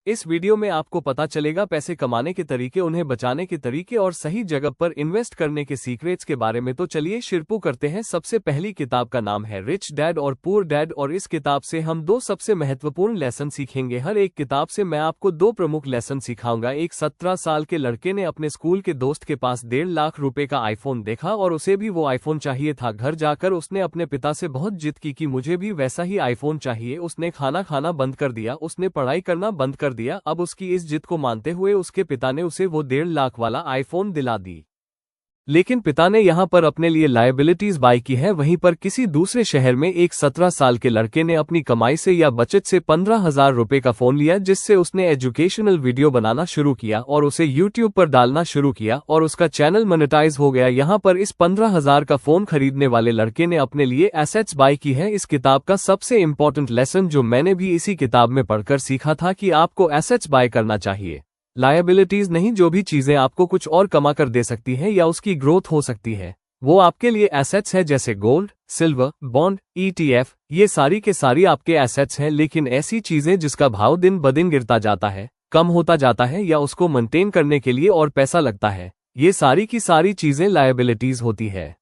इस वीडियो में आपको पता चलेगा पैसे कमाने के तरीके, उन्हें बचाने के तरीके और सही जगह पर इन्वेस्ट करने के सीक्रेट्स के बारे में। तो चलिए शुरू करते हैं। सबसे पहली किताब का नाम है रिच डैड और पुअर डैड और इस किताब से हम दो सबसे महत्वपूर्ण लेसन सीखेंगे। हर एक किताब से मैं आपको दो प्रमुख लेसन सिखाऊंगा। एक 17 साल के लड़के ने अपने स्कूल के दोस्त के पास 1.5 लाख रुपए का आईफोन देखा और उसे भी वो आईफोन चाहिए था। घर जाकर उसने अपने पिता से बहुत जिद की कि मुझे भी वैसा ही आईफोन चाहिए। उसने खाना खाना बंद कर दिया, उसने पढ़ाई करना बंद कर दिया। अब उसकी इस जिद को मानते हुए उसके पिता ने उसे वो 1.5 लाख वाला आईफोन दिला दी। लेकिन पिता ने यहाँ पर अपने लिए लायबिलिटीज बाय की है। वहीं पर किसी दूसरे शहर में एक 17 साल के लड़के ने अपनी कमाई से या बचत से 15,000 रुपए का फोन लिया, जिससे उसने एजुकेशनल वीडियो बनाना शुरू किया और उसे यूट्यूब पर डालना शुरू किया और उसका चैनल मोनेटाइज हो गया। यहाँ पर इस 15,000 का फोन खरीदने वाले लड़के ने अपने लिए एसेट्स बाय की है। इस किताब का सबसे इंपॉर्टेंट लेसन जो मैंने भी इसी किताब में पढ़कर सीखा था कि आपको एसेट्स बाय करना चाहिए, लायबिलिटीज नहीं। जो भी चीजें आपको कुछ और कमा कर दे सकती है या उसकी ग्रोथ हो सकती है, वो आपके लिए एसेट्स है। जैसे गोल्ड, सिल्वर, बॉन्ड, ETF, ये सारी के सारी आपके एसेट्स हैं। लेकिन ऐसी चीजें जिसका भाव दिन ब दिन गिरता जाता है, कम होता जाता है या उसको मेंटेन करने के लिए और पैसा लगता है, ये सारी की सारी चीजें लायबिलिटीज होती है।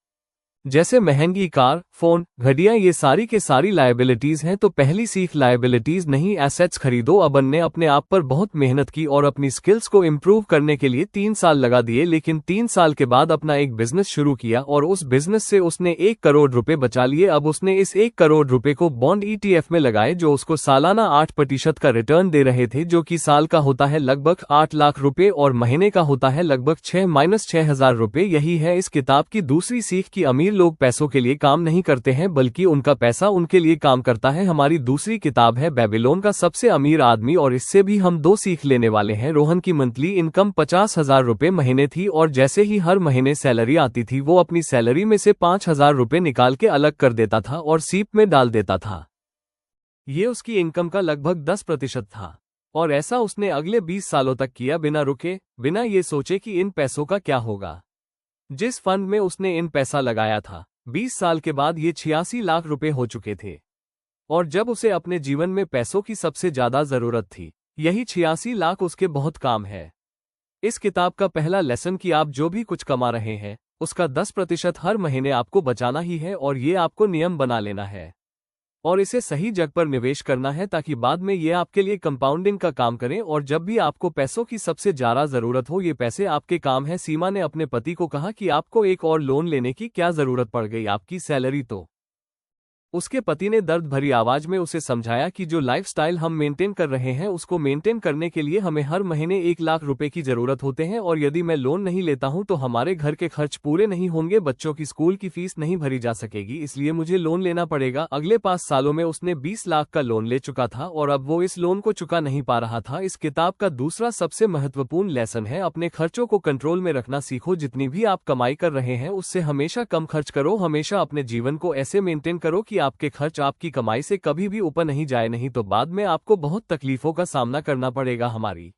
जैसे महंगी कार, फोन, घड़ियां, ये सारी के सारी लायबिलिटीज हैं। तो पहली सीख लायबिलिटीज नहीं एसेट्स खरीदो। अबन ने अपने आप पर बहुत मेहनत की और अपनी स्किल्स को इम्प्रूव करने के लिए 3 साल लगा दिए। लेकिन 3 साल के बाद अपना एक बिजनेस शुरू किया और उस बिजनेस से उसने 1 करोड़ रुपए बचा लिए। अब उसने इस 1 करोड़ रुपए को बॉन्ड ETF में लगाए, जो उसको सालाना 8% का रिटर्न दे रहे थे, जो कि साल का होता है लगभग 8 लाख रुपए और महीने का होता है लगभग 6-6,000 रुपए। यही है इस किताब की दूसरी सीख कि अमीर लोग पैसों के लिए काम नहीं करते हैं, बल्कि उनका पैसा उनके लिए काम करता है। हमारी दूसरी किताब है बेबीलोन का सबसे अमीर आदमी और इससे भी हम 2 सीख लेने वाले हैं। रोहन की मंथली इनकम 50,000 रुपए महीने थी और जैसे ही हर महीने सैलरी आती थी, वो अपनी सैलरी में से 5,000 रुपए निकाल के अलग कर देता था और सीप में डाल देता था। ये उसकी इनकम का लगभग 10% था और ऐसा उसने अगले 20 सालों तक किया, बिना रुके, बिना ये सोचे कि इन पैसों का क्या होगा। जिस फंड में उसने इन पैसा लगाया था, 20 साल के बाद ये 86 लाख रुपए हो चुके थे। और जब उसे अपने जीवन में पैसों की सबसे ज्यादा जरूरत थी, यही 86 लाख उसके बहुत काम है। इस किताब का पहला लेसन कि आप जो भी कुछ कमा रहे हैं, उसका 10% हर महीने आपको बचाना ही है और ये आपको नियम बना लेना है और इसे सही जगह पर निवेश करना है, ताकि बाद में ये आपके लिए कंपाउंडिंग का काम करें और जब भी आपको पैसों की सबसे ज्यादा जरूरत हो, ये पैसे आपके काम है। सीमा ने अपने पति को कहा कि आपको एक और लोन लेने की क्या जरूरत पड़ गई, आपकी सैलरी तो। उसके पति ने दर्द भरी आवाज में उसे समझाया कि जो लाइफस्टाइल हम मेंटेन कर रहे हैं, उसको मेंटेन करने के लिए हमें हर महीने 1 लाख रुपए की जरूरत होते हैं और यदि मैं लोन नहीं लेता हूं तो हमारे घर के खर्च पूरे नहीं होंगे, बच्चों की स्कूल की फीस नहीं भरी जा सकेगी, इसलिए मुझे लोन लेना पड़ेगा। अगले 5 सालों में उसने 20 लाख का लोन ले चुका था और अब वो इस लोन को चुका नहीं पा रहा था। इस किताब का दूसरा सबसे महत्वपूर्ण लेसन है अपने खर्चों को कंट्रोल में रखना सीखो। जितनी भी आप कमाई कर रहे हैं, उससे हमेशा कम खर्च करो। हमेशा अपने जीवन को ऐसे मेंटेन करो कि आपके खर्च आपकी कमाई से कभी भी ऊपर नहीं जाए, नहीं तो बाद में आपको बहुत तकलीफों का सामना करना पड़ेगा। हमारी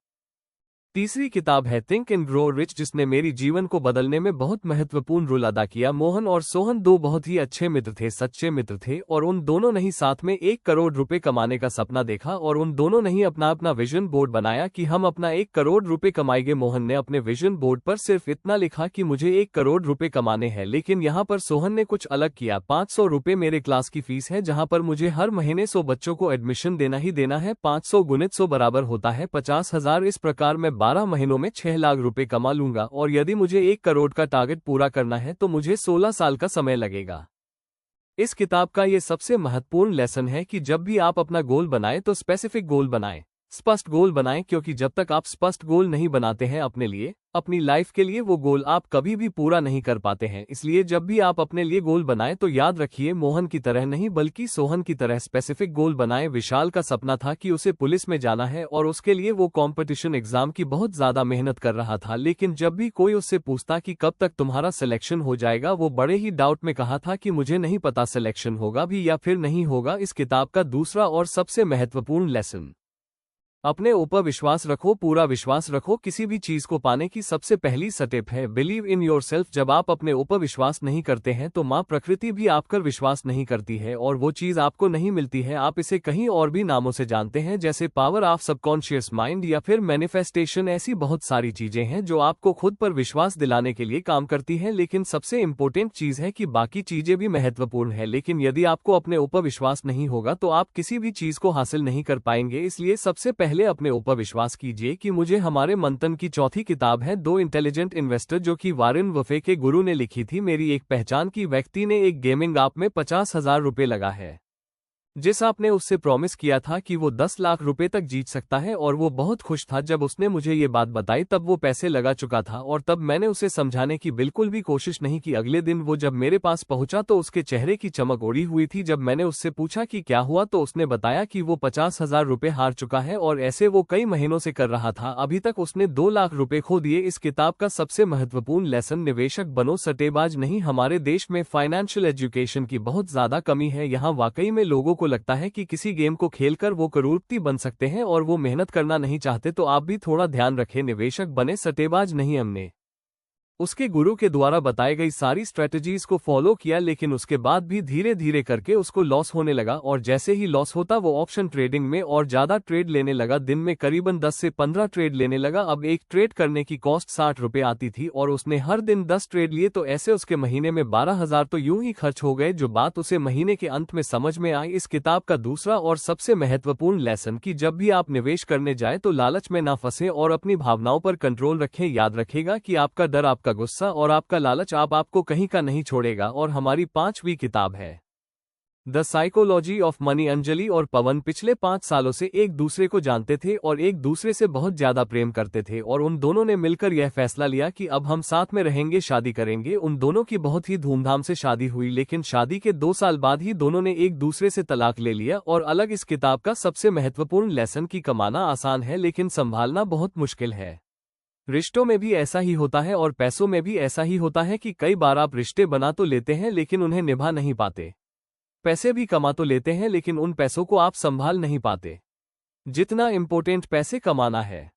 तीसरी किताब है थिंक एंड ग्रो रिच, जिसने मेरी जीवन को बदलने में बहुत महत्वपूर्ण रोल अदा किया। मोहन और सोहन 2 बहुत ही अच्छे मित्र थे, सच्चे मित्र थे और उन दोनों ने ही साथ में 1 करोड़ रुपए कमाने का सपना देखा और उन दोनों ने ही अपना अपना विजन बोर्ड बनाया कि हम अपना 1 करोड़ रुपए कमाएंगे। मोहन ने अपने विजन बोर्ड पर सिर्फ इतना लिखा कि मुझे 1 करोड़ रुपए कमाने हैं, लेकिन यहाँ पर सोहन ने कुछ अलग किया। 500 रुपए मेरे क्लास की फीस है, जहाँ पर मुझे हर महीने 100 बच्चों को एडमिशन देना ही देना है। 500 गुणित 100 बराबर होता है 50,000। इस प्रकार मैं 12 महीनों में 6 लाख रुपए कमा लूंगा और यदि मुझे 1 करोड़ का टारगेट पूरा करना है तो मुझे 16 साल का समय लगेगा। इस किताब का ये सबसे महत्वपूर्ण लेसन है कि जब भी आप अपना गोल बनाएं तो स्पेसिफिक गोल बनाएं, स्पष्ट गोल बनाएं, क्योंकि जब तक आप स्पष्ट गोल नहीं बनाते हैं अपने लिए, अपनी लाइफ के लिए, वो गोल आप कभी भी पूरा नहीं कर पाते हैं। इसलिए जब भी आप अपने लिए गोल बनाएं तो याद रखिए, मोहन की तरह नहीं बल्कि सोहन की तरह स्पेसिफिक गोल बनाएं। विशाल का सपना था कि उसे पुलिस में जाना है और उसके लिए वो कंपटीशन एग्जाम की बहुत ज्यादा मेहनत कर रहा था, लेकिन जब भी कोई उससे पूछता कि कब तक तुम्हारा सिलेक्शन हो जाएगा, वो बड़े ही डाउट में कहा था कि मुझे नहीं पता सिलेक्शन होगा भी या फिर नहीं होगा। इस किताब का दूसरा और सबसे महत्वपूर्ण लेसन अपने ऊपर विश्वास रखो, पूरा विश्वास रखो। किसी भी चीज को पाने की सबसे पहली स्टेप है बिलीव इन योरसेल्फ। जब आप अपने ऊपर विश्वास नहीं करते हैं तो माँ प्रकृति भी आप पर विश्वास नहीं करती है और वो चीज आपको नहीं मिलती है। आप इसे कहीं और भी नामों से जानते हैं, जैसे पावर ऑफ सबकॉन्शियस माइंड या फिर मैनिफेस्टेशन। ऐसी बहुत सारी चीजें हैं जो आपको खुद पर विश्वास दिलाने के लिए काम करती है, लेकिन सबसे इम्पोर्टेंट चीज है कि बाकी चीजें भी महत्वपूर्ण है, लेकिन यदि आपको अपने ऊपर विश्वास नहीं होगा तो आप किसी भी चीज को हासिल नहीं कर पाएंगे। इसलिए सबसे पहले अपने ऊपर विश्वास कीजिए कि मुझे हमारे मंथन की चौथी किताब है दो इंटेलिजेंट इन्वेस्टर, जो कि वॉरेन बफेट के गुरु ने लिखी थी। मेरी एक पहचान की व्यक्ति ने एक गेमिंग ऐप में 50,000 रुपए लगा है, जिस आपने उससे प्रॉमिस किया था कि वो 10 लाख रुपए तक जीत सकता है, और वो बहुत खुश था जब उसने मुझे ये बात बताई। तब वो पैसे लगा चुका था और तब मैंने उसे समझाने की बिल्कुल भी कोशिश नहीं की। अगले दिन वो जब मेरे पास पहुंचा तो उसके चेहरे की चमक उड़ी हुई थी। जब मैंने उससे पूछा कि क्या हुआ तो उसने बताया कि वो 50,000 रुपए हार चुका है और ऐसे वो कई महीनों से कर रहा था। अभी तक उसने 2 लाख रुपए खो दिए। इस किताब का सबसे महत्वपूर्ण लेसन, निवेशक बनो, सट्टेबाज नहीं। हमारे देश में फाइनेंशियल एजुकेशन की बहुत ज्यादा कमी है। यहाँ वाकई में लोगों को लगता है कि किसी गेम को खेलकर वो करोड़पति बन सकते हैं और वो मेहनत करना नहीं चाहते। तो आप भी थोड़ा ध्यान रखें, निवेशक बने, सट्टेबाज नहीं। हमने उसके गुरु के द्वारा बताई गई सारी स्ट्रेटजीज को फॉलो किया, लेकिन उसके बाद भी धीरे धीरे करके उसको लॉस होने लगा और जैसे ही लॉस होता वो ऑप्शन ट्रेडिंग में और ज्यादा ट्रेड लेने लगा। दिन में करीबन 10 से 15 ट्रेड लेने लगा। अब एक ट्रेड करने की कॉस्ट 60 रुपए आती थी और उसने हर दिन 10 ट्रेड लिए, तो ऐसे उसके महीने में 12,000 तो यूं ही खर्च हो गए, जो बात उसे महीने के अंत में समझ में आई। इस किताब का दूसरा और सबसे महत्वपूर्ण लेसन कि जब भी आप निवेश करने जाए तो लालच में ना फंसे और अपनी भावनाओं पर कंट्रोल रखें। याद रखेगा कि आपका डर, आपका गुस्सा और आपका लालच आपको कहीं का नहीं छोड़ेगा। और हमारी 5वीं किताब है the psychology of money. Anjali और पवन पिछले 5 सालों से एक दूसरे को जानते थे और एक दूसरे से बहुत ज्यादा प्रेम करते थे, और उन दोनों ने मिलकर यह फैसला लिया कि अब हम साथ में रहेंगे, शादी करेंगे। उन दोनों की बहुत ही धूमधाम से शादी हुई, लेकिन शादी के 2 साल बाद ही दोनों ने एक दूसरे से तलाक ले लिया और अलग। इस किताब का सबसे महत्वपूर्ण लेसन कि कमाना आसान है लेकिन संभालना बहुत मुश्किल है। रिश्तों में भी ऐसा ही होता है और पैसों में भी ऐसा ही होता है कि कई बार आप रिश्ते बना तो लेते हैं लेकिन उन्हें निभा नहीं पाते। पैसे भी कमा तो लेते हैं लेकिन उन पैसों को आप संभाल नहीं पाते। जितना इम्पोर्टेंट पैसे कमाना है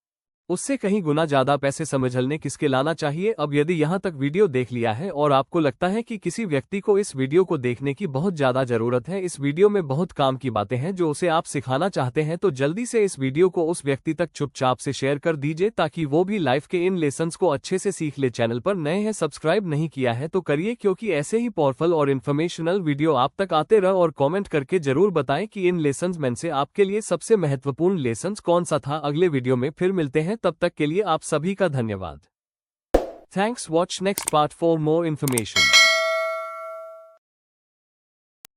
उससे कहीं गुना ज्यादा पैसे समझने किसके लाना चाहिए। अब यदि यहाँ तक वीडियो देख लिया है और आपको लगता है कि किसी व्यक्ति को इस वीडियो को देखने की बहुत ज्यादा जरूरत है, इस वीडियो में बहुत काम की बातें हैं जो उसे आप सिखाना चाहते हैं, तो जल्दी से इस वीडियो को उस व्यक्ति तक चुपचाप से शेयर कर दीजिए ताकि वो भी लाइफ के इन लेसन्स को अच्छे से सीख ले। चैनल पर नए हैं, सब्सक्राइब नहीं किया है तो करिए, क्योंकि ऐसे ही पावरफुल और इन्फॉर्मेशनल वीडियो आप तक आते रहे। और कॉमेंट करके जरूर बताएं कि इन लेसन्स में से आपके लिए सबसे महत्वपूर्ण लेसन्स कौन सा था। अगले वीडियो में फिर मिलते हैं, तब तक के लिए आप सभी का धन्यवाद। Thanks watch next part for more information.